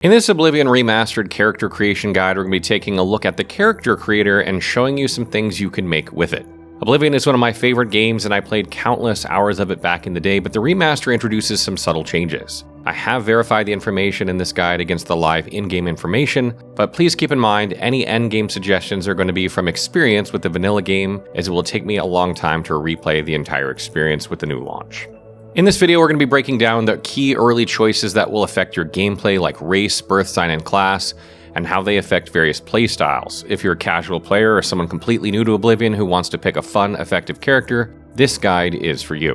In this Oblivion Remastered character creation guide, we're going to be taking a look at the character creator and showing you some things you can make with it. Oblivion is one of my favorite games and I played countless hours of it back in the day, but the remaster introduces some subtle changes. I have verified the information in this guide against the live in-game information, but please keep in mind any end-game suggestions are going to be from experience with the vanilla game, as it will take me a long time to replay the entire experience with the new launch. In this video, we're going to be breaking down the key early choices that will affect your gameplay, like race, birthsign, and class, and how they affect various playstyles. If you're a casual player or someone completely new to Oblivion who wants to pick a fun, effective character, this guide is for you.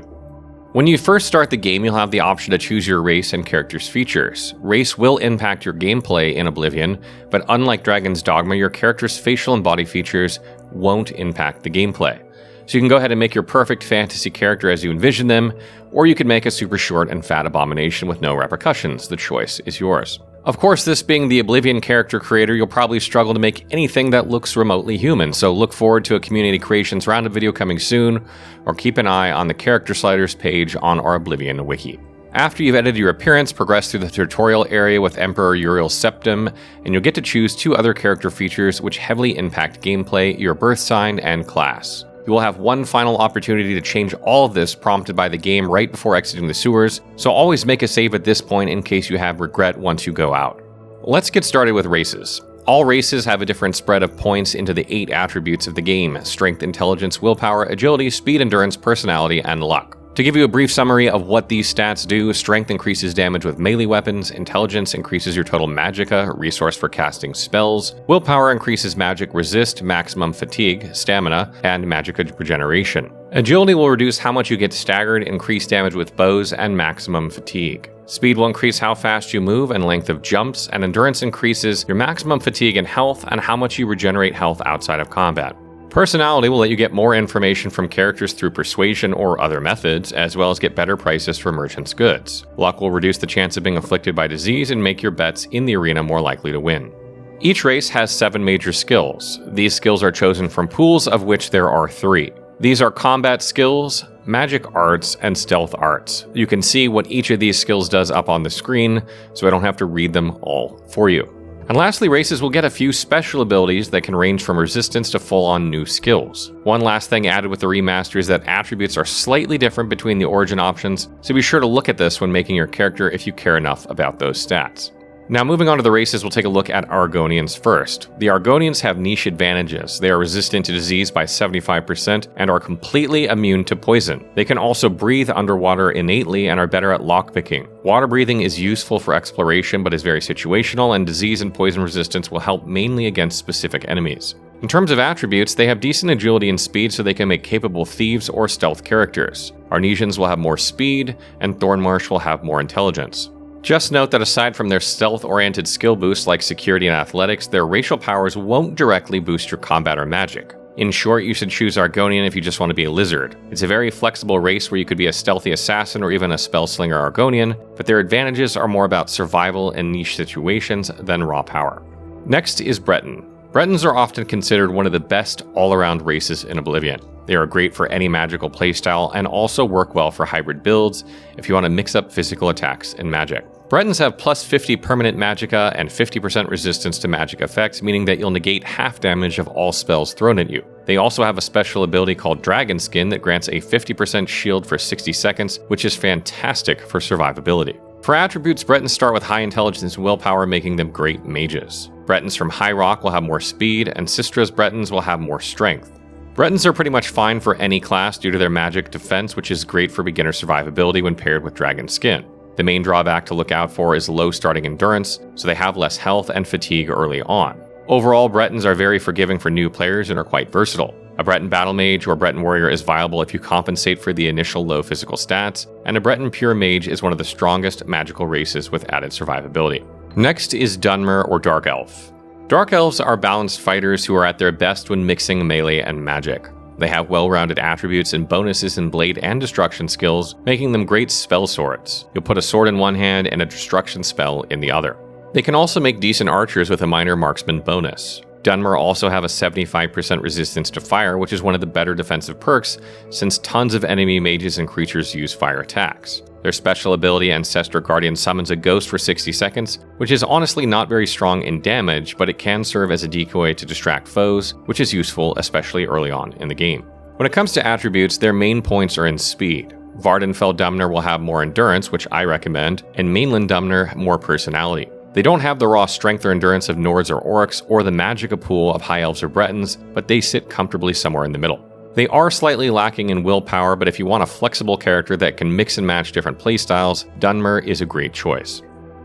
When you first start the game, you'll have the option to choose your race and character's features. Race will impact your gameplay in Oblivion, but unlike Dragon's Dogma, your character's facial and body features won't impact the gameplay. So you can go ahead and make your perfect fantasy character as you envision them, or you could make a super short and fat abomination with no repercussions. The choice is yours. Of course, this being the Oblivion character creator, you'll probably struggle to make anything that looks remotely human, so look forward to a Community Creations Roundup video coming soon, or keep an eye on the character sliders page on our Oblivion wiki. After you've edited your appearance, progress through the tutorial area with Emperor Uriel's Septum, and you'll get to choose two other character features which heavily impact gameplay, your birth sign and class. You will have one final opportunity to change all of this prompted by the game right before exiting the sewers, so always make a save at this point in case you have regret once you go out. Let's get started with races. All races have a different spread of points into the 8 attributes of the game: strength, intelligence, willpower, agility, speed, endurance, personality, and luck. To give you a brief summary of what these stats do, strength increases damage with melee weapons, intelligence increases your total magicka, resource for casting spells, willpower increases magic resist, maximum fatigue, stamina, and magicka regeneration. Agility will reduce how much you get staggered, increase damage with bows, and maximum fatigue. Speed will increase how fast you move and length of jumps, and endurance increases your maximum fatigue and health and how much you regenerate health outside of combat. Personality will let you get more information from characters through persuasion or other methods, as well as get better prices for merchants' goods. Luck will reduce the chance of being afflicted by disease and make your bets in the arena more likely to win. Each race has 7 major skills. These skills are chosen from pools, of which there are 3. These are combat skills, magic arts, and stealth arts. You can see what each of these skills does up on the screen, so I don't have to read them all for you. And lastly, races will get a few special abilities that can range from resistance to full-on new skills. One last thing added with the remaster is that attributes are slightly different between the origin options, so be sure to look at this when making your character if you care enough about those stats. Now moving on to the races, we'll take a look at Argonians first. The Argonians have niche advantages. They are resistant to disease by 75% and are completely immune to poison. They can also breathe underwater innately and are better at lockpicking. Water breathing is useful for exploration but is very situational, and disease and poison resistance will help mainly against specific enemies. In terms of attributes, they have decent agility and speed, so they can make capable thieves or stealth characters. Arnesians will have more speed, and Thornmarsh will have more intelligence. Just note that aside from their stealth-oriented skill boosts like security and athletics, their racial powers won't directly boost your combat or magic. In short, you should choose Argonian if you just want to be a lizard. It's a very flexible race where you could be a stealthy assassin or even a spellslinger Argonian, but their advantages are more about survival and niche situations than raw power. Next is Breton. Bretons are often considered one of the best all-around races in Oblivion. They are great for any magical playstyle and also work well for hybrid builds if you want to mix up physical attacks and magic. Bretons have plus 50 permanent magicka and 50% resistance to magic effects, meaning that you'll negate half damage of all spells thrown at you. They also have a special ability called Dragon Skin that grants a 50% shield for 60 seconds, which is fantastic for survivability. For attributes, Bretons start with high intelligence and willpower, making them great mages. Bretons from High Rock will have more speed, and Sistra's Bretons will have more strength. Bretons are pretty much fine for any class due to their magic defense, which is great for beginner survivability when paired with Dragon Skin. The main drawback to look out for is low starting endurance, so they have less health and fatigue early on. Overall, Bretons are very forgiving for new players and are quite versatile. A Breton Battle Mage or Breton Warrior is viable if you compensate for the initial low physical stats, and a Breton Pure Mage is one of the strongest magical races with added survivability. Next is Dunmer or Dark Elf. Dark Elves are balanced fighters who are at their best when mixing melee and magic. They have well-rounded attributes and bonuses in blade and destruction skills, making them great spell swords. You'll put a sword in one hand and a destruction spell in the other. They can also make decent archers with a minor marksman bonus. Dunmer also have a 75% resistance to fire, which is one of the better defensive perks, since tons of enemy mages and creatures use fire attacks. Their special ability, Ancestor Guardian, summons a ghost for 60 seconds, which is honestly not very strong in damage, but it can serve as a decoy to distract foes, which is useful especially early on in the game. When it comes to attributes, their main points are in speed. Vardenfell Dumner will have more endurance, which I recommend, and Mainland Dumner more personality. They don't have the raw strength or endurance of Nords or Orcs, or the Magicka pool of High Elves or Bretons, but they sit comfortably somewhere in the middle. They are slightly lacking in willpower, but if you want a flexible character that can mix and match different playstyles, Dunmer is a great choice.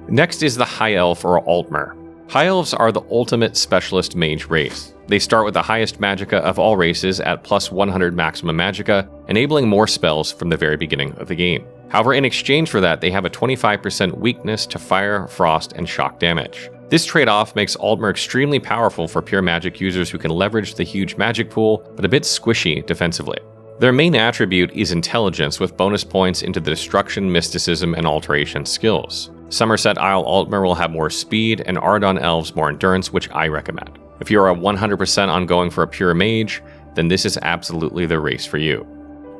Next is the High Elf or Altmer. High Elves are the ultimate specialist mage race. They start with the highest magicka of all races at plus 100 maximum magicka, enabling more spells from the very beginning of the game. However, in exchange for that, they have a 25% weakness to fire, frost, and shock damage. This trade-off makes Altmer extremely powerful for pure magic users who can leverage the huge magic pool, but a bit squishy defensively. Their main attribute is intelligence, with bonus points into the destruction, mysticism, and alteration skills. Somerset Isle Altmer will have more speed, and Ardon Elves more endurance, which I recommend. If you are 100% on going for a pure mage, then this is absolutely the race for you.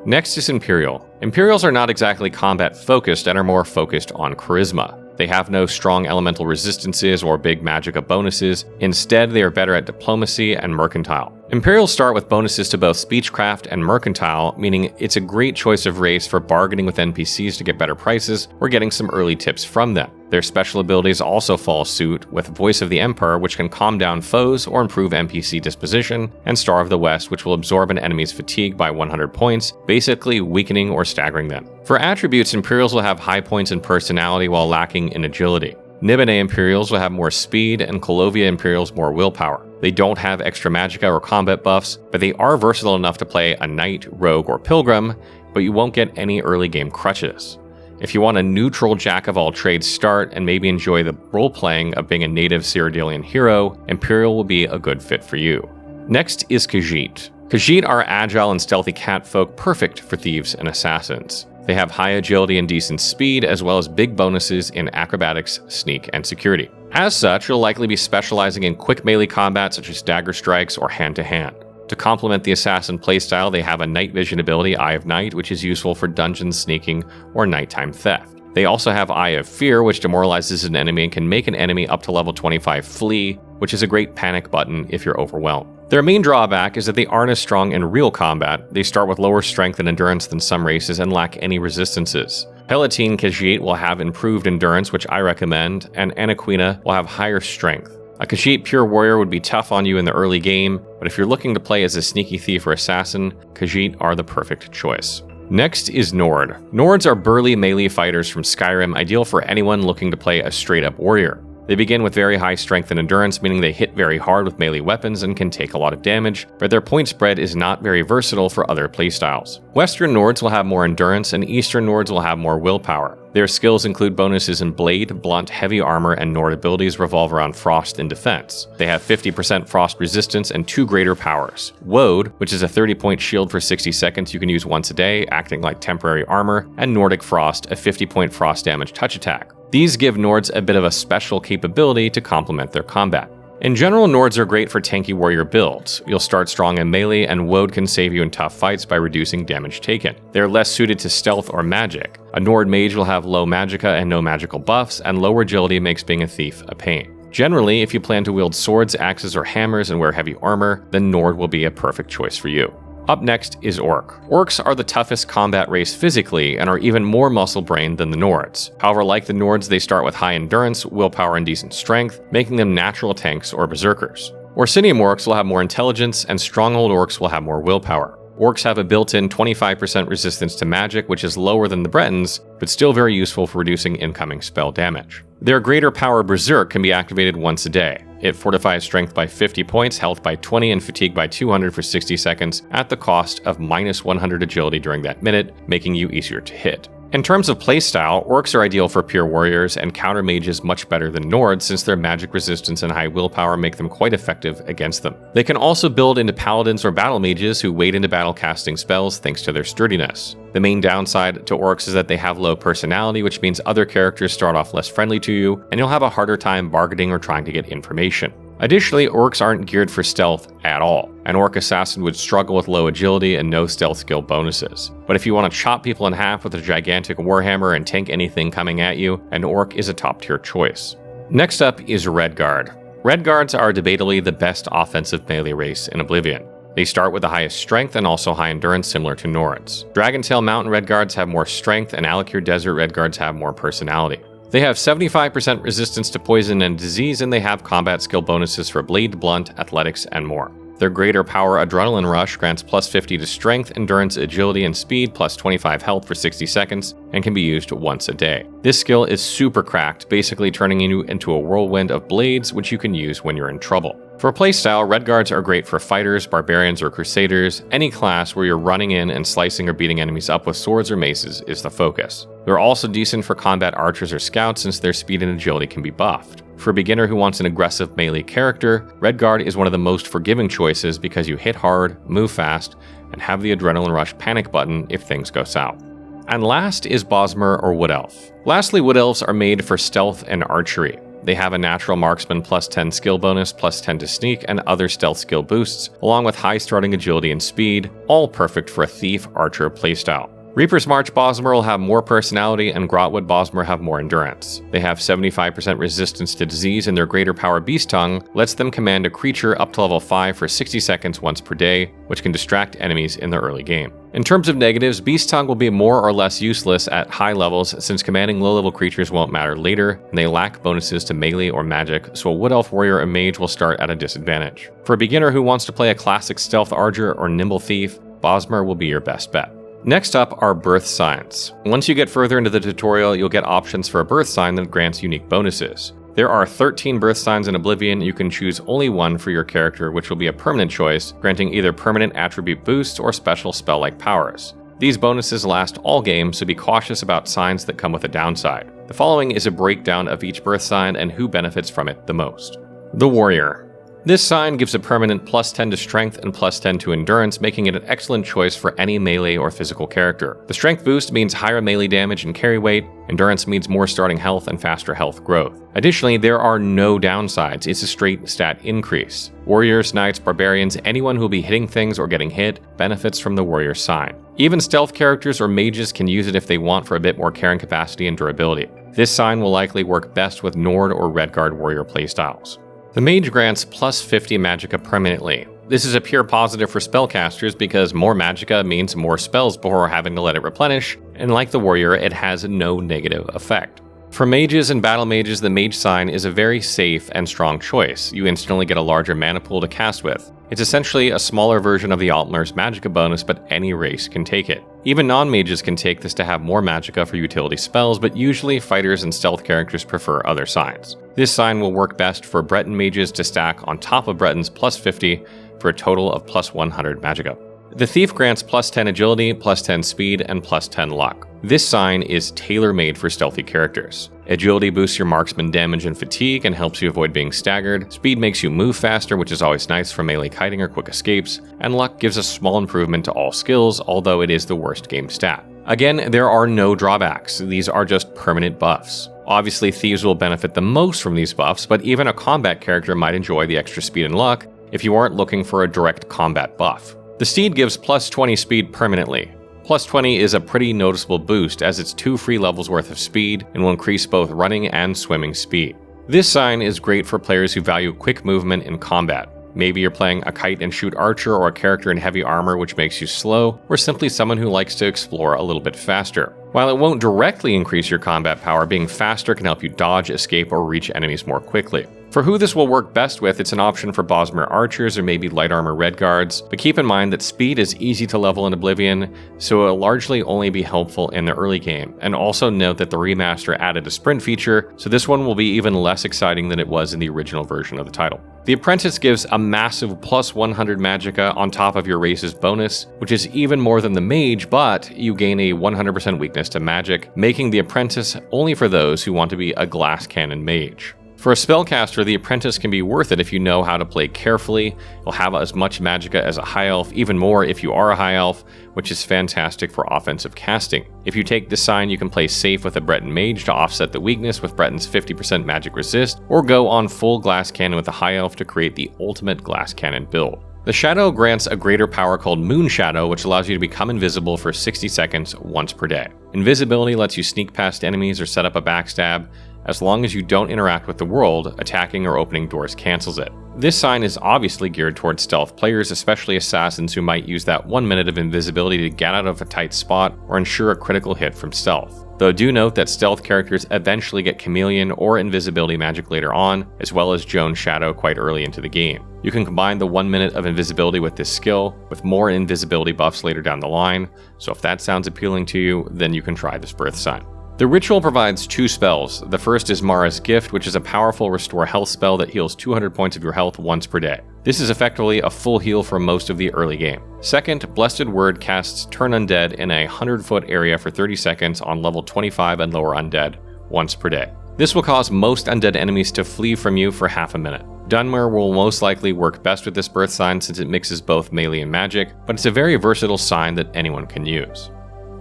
Next is Imperial. Imperials are not exactly combat focused and are more focused on charisma. They have no strong elemental resistances or big magicka bonuses. Instead, they are better at diplomacy and mercantile. Imperials start with bonuses to both speechcraft and mercantile, meaning it's a great choice of race for bargaining with NPCs to get better prices or getting some early tips from them. Their special abilities also fall suit with Voice of the Emperor, which can calm down foes or improve NPC disposition, and Star of the West, which will absorb an enemy's fatigue by 100 points, basically weakening or staggering them. For attributes, Imperials will have high points in personality while lacking in agility. Nibene Imperials will have more speed, and Colovia Imperials more willpower. They don't have extra magicka or combat buffs, but they are versatile enough to play a knight, rogue, or pilgrim, but you won't get any early game crutches. If you want a neutral jack-of-all-trades start and maybe enjoy the role-playing of being a native Cyrodiilian hero, Imperial will be a good fit for you. Next is Khajiit. Khajiit are agile and stealthy catfolk perfect for thieves and assassins. They have high agility and decent speed, as well as big bonuses in acrobatics, sneak, and security. As such, you'll likely be specializing in quick melee combat such as dagger strikes or hand-to-hand. To complement the assassin playstyle, they have a night vision ability, Eye of Night, which is useful for dungeon sneaking or nighttime theft. They also have Eye of Fear, which demoralizes an enemy and can make an enemy up to level 25 flee, which is a great panic button if you're overwhelmed. Their main drawback is that they aren't as strong in real combat. They start with lower strength and endurance than some races and lack any resistances. Palatine Khajiit will have improved endurance, which I recommend, and Anaquina will have higher strength. A Khajiit pure warrior would be tough on you in the early game, but if you're looking to play as a sneaky thief or assassin, Khajiit are the perfect choice. Next is Nord. Nords are burly melee fighters from Skyrim, ideal for anyone looking to play a straight-up warrior. They begin with very high strength and endurance, meaning they hit very hard with melee weapons and can take a lot of damage, but their point spread is not very versatile for other playstyles. Western Nords will have more endurance, and Eastern Nords will have more willpower. Their skills include bonuses in blade, blunt, heavy armor, and Nord abilities revolve around frost and defense. They have 50% frost resistance and 2 greater powers. Woad, which is a 30-point shield for 60 seconds you can use once a day, acting like temporary armor, and Nordic Frost, a 50-point frost damage touch attack. These give Nords a bit of a special capability to complement their combat. In general, Nords are great for tanky warrior builds. You'll start strong in melee, and Woad can save you in tough fights by reducing damage taken. They're less suited to stealth or magic. A Nord mage will have low magicka and no magical buffs, and lower agility makes being a thief a pain. Generally, if you plan to wield swords, axes, or hammers and wear heavy armor, then Nord will be a perfect choice for you. Up next is Orc. Orcs are the toughest combat race physically and are even more muscle-brained than the Nords. However, like the Nords, they start with high endurance, willpower, and decent strength, making them natural tanks or berserkers. Orsinium Orcs will have more intelligence, and Stronghold Orcs will have more willpower. Orcs have a built-in 25% resistance to magic, which is lower than the Bretons, but still very useful for reducing incoming spell damage. Their greater power Berserk can be activated once a day. It fortifies strength by 50 points, health by 20, and fatigue by 200 for 60 seconds at the cost of minus 100 agility during that minute, making you easier to hit. In terms of playstyle, Orcs are ideal for pure warriors and counter mages much better than Nords, since their magic resistance and high willpower make them quite effective against them. They can also build into paladins or battle mages who wade into battle casting spells thanks to their sturdiness. The main downside to Orcs is that they have low personality, which means other characters start off less friendly to you, and you'll have a harder time bargaining or trying to get information. Additionally, Orcs aren't geared for stealth at all. An orc assassin would struggle with low agility and no stealth skill bonuses. But if you want to chop people in half with a gigantic warhammer and tank anything coming at you, an orc is a top tier choice. Next up is Redguard. Redguards are debatably the best offensive melee race in Oblivion. They start with the highest strength and also high endurance similar to Norns. Dragontail Mountain Redguards have more strength and Alikir Desert Redguards have more personality. They have 75% resistance to poison and disease, and they have combat skill bonuses for blade, blunt, athletics, and more. Their greater power Adrenaline Rush grants plus 50 to strength, endurance, agility, and speed, plus 25 health for 60 seconds, and can be used once a day. This skill is super cracked, basically turning you into a whirlwind of blades, which you can use when you're in trouble. For playstyle, Redguards are great for fighters, barbarians, or crusaders. Any class where you're running in and slicing or beating enemies up with swords or maces is the focus. They're also decent for combat archers or scouts since their speed and agility can be buffed. For a beginner who wants an aggressive melee character, Redguard is one of the most forgiving choices because you hit hard, move fast, and have the Adrenaline Rush panic button if things go south. And last is Bosmer or Wood Elf. Lastly, Wood Elves are made for stealth and archery. They have a natural marksman plus 10 skill bonus, plus 10 to sneak, and other stealth skill boosts, along with high starting agility and speed, all perfect for a thief archer playstyle. Reaper's March Bosmer will have more personality, and Grotwood Bosmer have more endurance. They have 75% resistance to disease, and their greater power Beast Tongue lets them command a creature up to level 5 for 60 seconds once per day, which can distract enemies in the early game. In terms of negatives, Beast Tongue will be more or less useless at high levels since commanding low-level creatures won't matter later, and they lack bonuses to melee or magic, so a Wood Elf warrior or mage will start at a disadvantage. For a beginner who wants to play a classic stealth archer or nimble thief, Bosmer will be your best bet. Next up are Birthsigns. Once you get further into the tutorial, you'll get options for a Birthsign that grants unique bonuses. There are 13 Birthsigns in Oblivion. You can choose only one for your character, which will be a permanent choice, granting either permanent attribute boosts or special spell-like powers. These bonuses last all game, so be cautious about signs that come with a downside. The following is a breakdown of each Birthsign and who benefits from it the most. The Warrior. This sign gives a permanent plus 10 to strength and plus 10 to endurance, making it an excellent choice for any melee or physical character. The strength boost means higher melee damage and carry weight, endurance means more starting health and faster health growth. Additionally, there are no downsides, it's a straight stat increase. Warriors, knights, barbarians, anyone who will be hitting things or getting hit benefits from the warrior sign. Even stealth characters or mages can use it if they want for a bit more carrying capacity and durability. This sign will likely work best with Nord or Redguard warrior playstyles. The mage grants plus 50 magicka permanently. This is a pure positive for spellcasters because more magicka means more spells before having to let it replenish, and like the warrior, it has no negative effect. For mages and battle mages, the mage sign is a very safe and strong choice. You instantly get a larger mana pool to cast with. It's essentially a smaller version of the Altmer's magicka bonus, but any race can take it. Even non-mages can take this to have more magicka for utility spells, but usually fighters and stealth characters prefer other signs. This sign will work best for Breton mages to stack on top of Breton's plus 50 for a total of plus 100 magicka. The Thief grants plus 10 agility, plus 10 speed, and plus 10 luck. This sign is tailor-made for stealthy characters. Agility boosts your marksman damage and fatigue and helps you avoid being staggered. Speed makes you move faster, which is always nice for melee kiting or quick escapes. And luck gives a small improvement to all skills, although it is the worst game stat. Again, there are no drawbacks. These are just permanent buffs. Obviously, thieves will benefit the most from these buffs, but even a combat character might enjoy the extra speed and luck if you aren't looking for a direct combat buff. The Steed gives plus 20 speed permanently. Plus 20 is a pretty noticeable boost as it's 2 free levels worth of speed and will increase both running and swimming speed. This sign is great for players who value quick movement in combat. Maybe you're playing a kite and shoot archer or a character in heavy armor which makes you slow, or simply someone who likes to explore a little bit faster. While it won't directly increase your combat power, being faster can help you dodge, escape, or reach enemies more quickly. For who this will work best with, it's an option for Bosmer archers or maybe light armor Redguards, but keep in mind that speed is easy to level in Oblivion, so it will largely only be helpful in the early game. And also note that the remaster added a sprint feature, so this one will be even less exciting than it was in the original version of the title. The Apprentice gives a massive plus 100 magicka on top of your race's bonus, which is even more than the Mage, but you gain a 100% weakness to magic, making the Apprentice only for those who want to be a glass cannon mage. For a spellcaster, the Apprentice can be worth it if you know how to play carefully. You'll have as much magicka as a high elf, even more if you are a high elf, which is fantastic for offensive casting. If you take this sign, you can play safe with a Breton mage to offset the weakness with Breton's 50% magic resist, or go on full glass cannon with a high elf to create the ultimate glass cannon build. The shadow grants a greater power called Moon Shadow, which allows you to become invisible for 60 seconds once per day. Invisibility lets you sneak past enemies or set up a backstab. As long as you don't interact with the world, attacking or opening doors cancels it. This sign is obviously geared towards stealth players, especially assassins who might use that 1 minute of invisibility to get out of a tight spot or ensure a critical hit from stealth. Though do note that stealth characters eventually get chameleon or invisibility magic later on, as well as Joan's Shadow quite early into the game. You can combine the 1 minute of invisibility with this skill, with more invisibility buffs later down the line, so if that sounds appealing to you, then you can try this Birthsign. The ritual provides 2 spells. The first is Mara's Gift, which is a powerful restore health spell that heals 200 points of your health once per day. This is effectively a full heal for most of the early game. Second, Blessed Word casts Turn Undead in a 100-foot area for 30 seconds on level 25 and lower undead, once per day. This will cause most undead enemies to flee from you for half a minute. Dunmer will most likely work best with this Birthsign since it mixes both melee and magic, but it's a very versatile sign that anyone can use.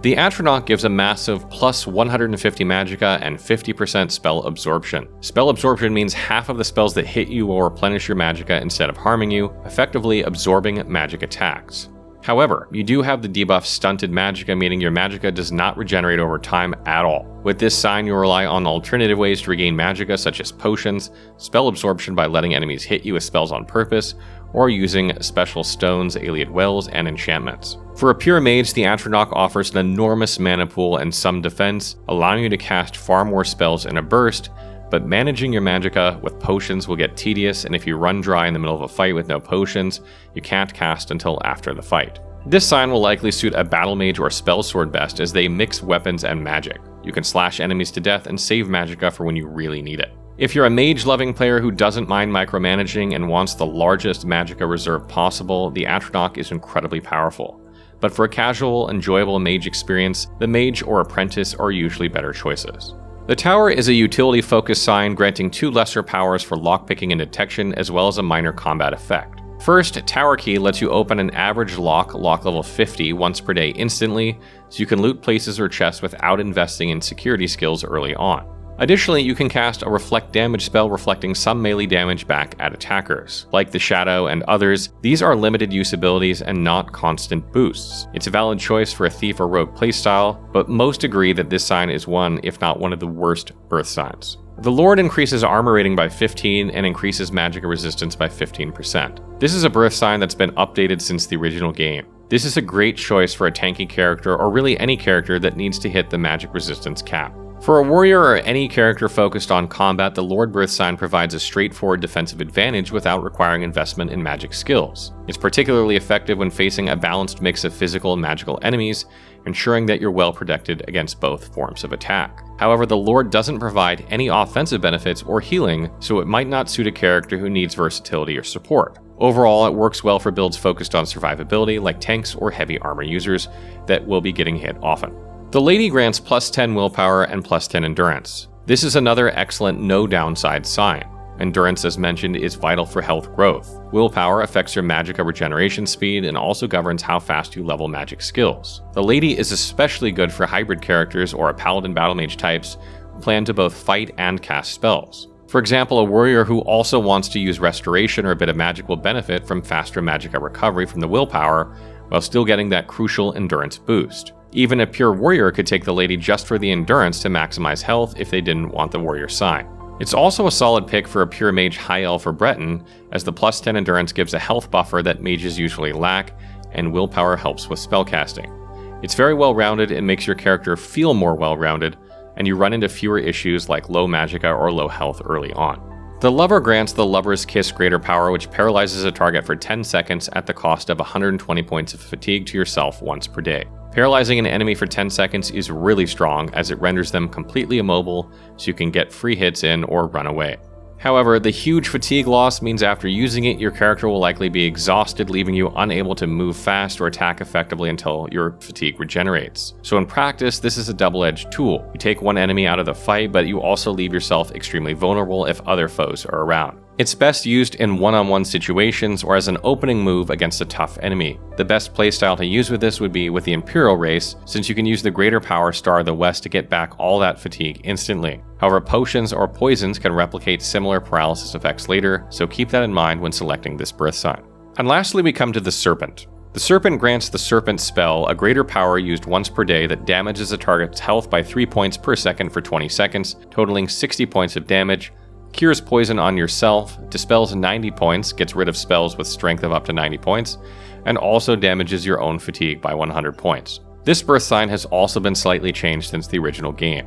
The Atronach gives a massive plus 150 magicka and 50% spell absorption. Spell absorption means half of the spells that hit you will replenish your magicka instead of harming you, effectively absorbing magic attacks. However, you do have the debuff Stunted Magicka, meaning your magicka does not regenerate over time at all. With this sign, you'll rely on alternative ways to regain magicka such as potions, spell absorption by letting enemies hit you with spells on purpose, or using special stones, Ayleid Wells, and enchantments. For a pure mage, the Atronach offers an enormous mana pool and some defense, allowing you to cast far more spells in a burst, but managing your magicka with potions will get tedious, and if you run dry in the middle of a fight with no potions, you can't cast until after the fight. This sign will likely suit a battle mage or spell sword best as they mix weapons and magic. You can slash enemies to death and save magicka for when you really need it. If you're a mage-loving player who doesn't mind micromanaging and wants the largest magicka reserve possible, the Atronach is incredibly powerful. But for a casual, enjoyable mage experience, the mage or apprentice are usually better choices. The Tower is a utility-focused sign granting 2 lesser powers for lockpicking and detection, as well as a minor combat effect. First, Tower Key lets you open an average lock level 50 once per day instantly, so you can loot places or chests without investing in security skills early on. Additionally, you can cast a Reflect Damage spell reflecting some melee damage back at attackers. Like the Shadow and others, these are limited use abilities and not constant boosts. It's a valid choice for a thief or rogue playstyle, but most agree that this sign is one, if not one of the worst Birthsigns. The Lord increases armor rating by 15 and increases magicka resistance by 15%. This is a Birthsign that's been updated since the original game. This is a great choice for a tanky character or really any character that needs to hit the magic resistance cap. For a warrior or any character focused on combat, the Lord Birthsign provides a straightforward defensive advantage without requiring investment in magic skills. It's particularly effective when facing a balanced mix of physical and magical enemies, ensuring that you're well protected against both forms of attack. However, the Lord doesn't provide any offensive benefits or healing, so it might not suit a character who needs versatility or support. Overall, it works well for builds focused on survivability like tanks or heavy armor users that will be getting hit often. The Lady grants plus 10 willpower and plus 10 endurance. This is another excellent no downside sign. Endurance, as mentioned, is vital for health growth. Willpower affects your magicka regeneration speed and also governs how fast you level magic skills. The Lady is especially good for hybrid characters or paladin battle mage types who plan to both fight and cast spells. For example, a warrior who also wants to use restoration or a bit of magic will benefit from faster magicka recovery from the willpower while still getting that crucial endurance boost. Even a pure warrior could take the Lady just for the endurance to maximize health if they didn't want the warrior sign. It's also a solid pick for a pure mage high elf or Breton, as the plus 10 endurance gives a health buffer that mages usually lack, and willpower helps with spellcasting. It's very well rounded and makes your character feel more well rounded, and you run into fewer issues like low magicka or low health early on. The Lover grants the Lover's Kiss greater power, which paralyzes a target for 10 seconds at the cost of 120 points of fatigue to yourself once per day. Paralyzing an enemy for 10 seconds is really strong as it renders them completely immobile so you can get free hits in or run away. However, the huge fatigue loss means after using it, your character will likely be exhausted, leaving you unable to move fast or attack effectively until your fatigue regenerates. So in practice, this is a double-edged tool. You take one enemy out of the fight, but you also leave yourself extremely vulnerable if other foes are around. It's best used in one-on-one situations or as an opening move against a tough enemy. The best playstyle to use with this would be with the Imperial race, since you can use the Greater Power Star of the West to get back all that fatigue instantly. However, potions or poisons can replicate similar paralysis effects later, so keep that in mind when selecting this Birthsign. And lastly, we come to the Serpent. The Serpent grants the Serpent spell a greater power used once per day that damages a target's health by 3 points per second for 20 seconds, totaling 60 points of damage, cures poison on yourself, dispels 90 points, gets rid of spells with strength of up to 90 points, and also damages your own fatigue by 100 points. This Birthsign has also been slightly changed since the original game.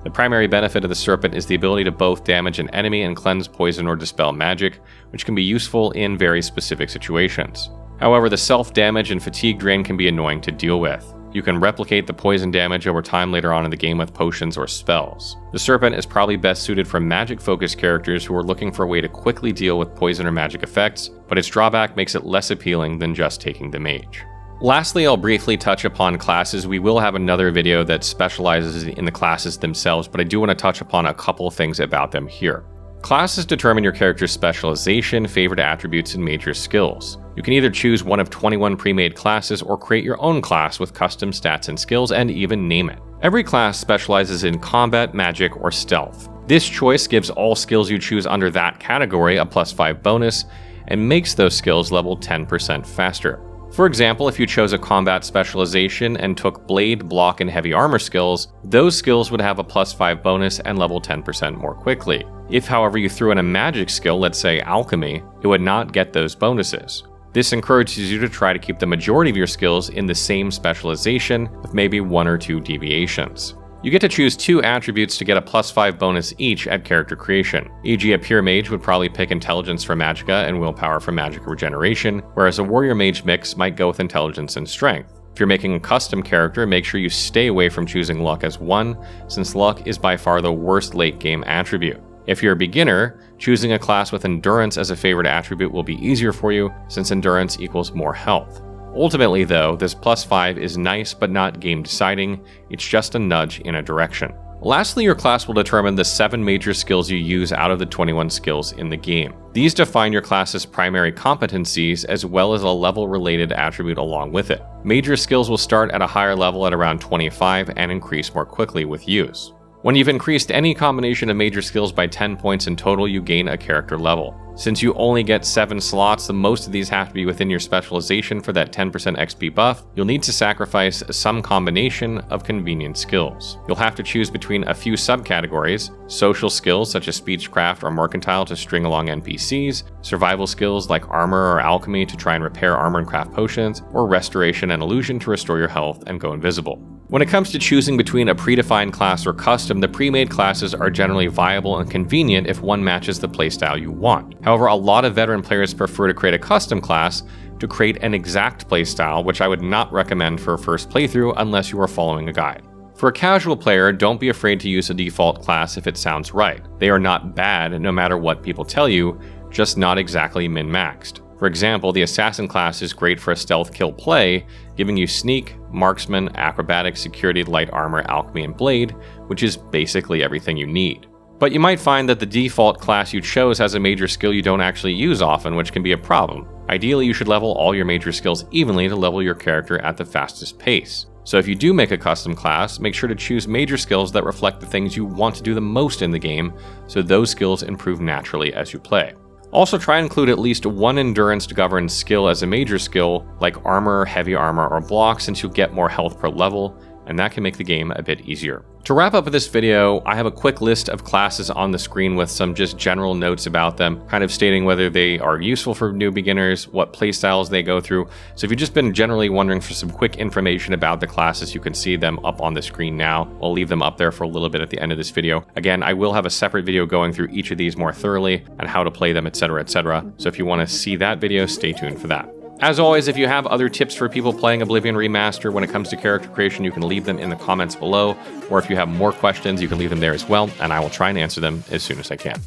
The primary benefit of the Serpent is the ability to both damage an enemy and cleanse poison or dispel magic, which can be useful in very specific situations. However, the self-damage and fatigue drain can be annoying to deal with. You can replicate the poison damage over time later on in the game with potions or spells. The Serpent is probably best suited for magic-focused characters who are looking for a way to quickly deal with poison or magic effects, but its drawback makes it less appealing than just taking the mage. Lastly, I'll briefly touch upon classes. We will have another video that specializes in the classes themselves, but I do want to touch upon a couple things about them here. Classes determine your character's specialization, favorite attributes, and major skills. You can either choose one of 21 pre-made classes or create your own class with custom stats and skills, and even name it. Every class specializes in combat, magic, or stealth. This choice gives all skills you choose under that category a +5 bonus, and makes those skills level 10% faster. For example, if you chose a combat specialization and took blade, block, and heavy armor skills, those skills would have a +5 bonus and level 10% more quickly. If, however, you threw in a magic skill, let's say alchemy, it would not get those bonuses. This encourages you to try to keep the majority of your skills in the same specialization, with maybe 1 or 2 deviations. You get to choose 2 attributes to get a +5 bonus each at character creation. E.g., a pure mage would probably pick intelligence for magicka and willpower for magic regeneration, whereas a warrior mage mix might go with intelligence and strength. If you're making a custom character, make sure you stay away from choosing luck as 1, since luck is by far the worst late game attribute. If you're a beginner, choosing a class with endurance as a favorite attribute will be easier for you, since endurance equals more health. Ultimately though, this +5 is nice but not game deciding, it's just a nudge in a direction. Lastly, your class will determine the 7 major skills you use out of the 21 skills in the game. These define your class's primary competencies as well as a level-related attribute along with it. Major skills will start at a higher level at around 25 and increase more quickly with use. When you've increased any combination of major skills by 10 points in total, you gain a character level. Since you only get 7 slots, the most of these have to be within your specialization for that 10% XP buff, you'll need to sacrifice some combination of convenient skills. You'll have to choose between a few subcategories: social skills such as speechcraft or mercantile to string along NPCs, survival skills like armor or alchemy to try and repair armor and craft potions, or restoration and illusion to restore your health and go invisible. When it comes to choosing between a predefined class or custom, the pre-made classes are generally viable and convenient if one matches the playstyle you want. However, a lot of veteran players prefer to create a custom class to create an exact playstyle, which I would not recommend for a first playthrough unless you are following a guide. For a casual player, don't be afraid to use a default class if it sounds right. They are not bad no matter what people tell you, just not exactly min-maxed. For example, the Assassin class is great for a stealth kill play, giving you sneak, marksman, acrobatics, security, light armor, alchemy, and blade, which is basically everything you need. But you might find that the default class you chose has a major skill you don't actually use often, which can be a problem. Ideally, you should level all your major skills evenly to level your character at the fastest pace. So if you do make a custom class, make sure to choose major skills that reflect the things you want to do the most in the game, so those skills improve naturally as you play. Also, try and include at least 1 endurance to govern skill as a major skill, like armor, heavy armor, or block, since you'll get more health per level, and that can make the game a bit easier. To wrap up this video, I have a quick list of classes on the screen with some just general notes about them, kind of stating whether they are useful for new beginners, what playstyles they go through. So if you've just been generally wondering for some quick information about the classes, you can see them up on the screen now. I'll leave them up there for a little bit at the end of this video. Again, I will have a separate video going through each of these more thoroughly and how to play them, etc., etc. So if you want to see that video, stay tuned for that. As always, if you have other tips for people playing Oblivion Remastered when it comes to character creation, you can leave them in the comments below, or if you have more questions, you can leave them there as well, and I will try and answer them as soon as I can.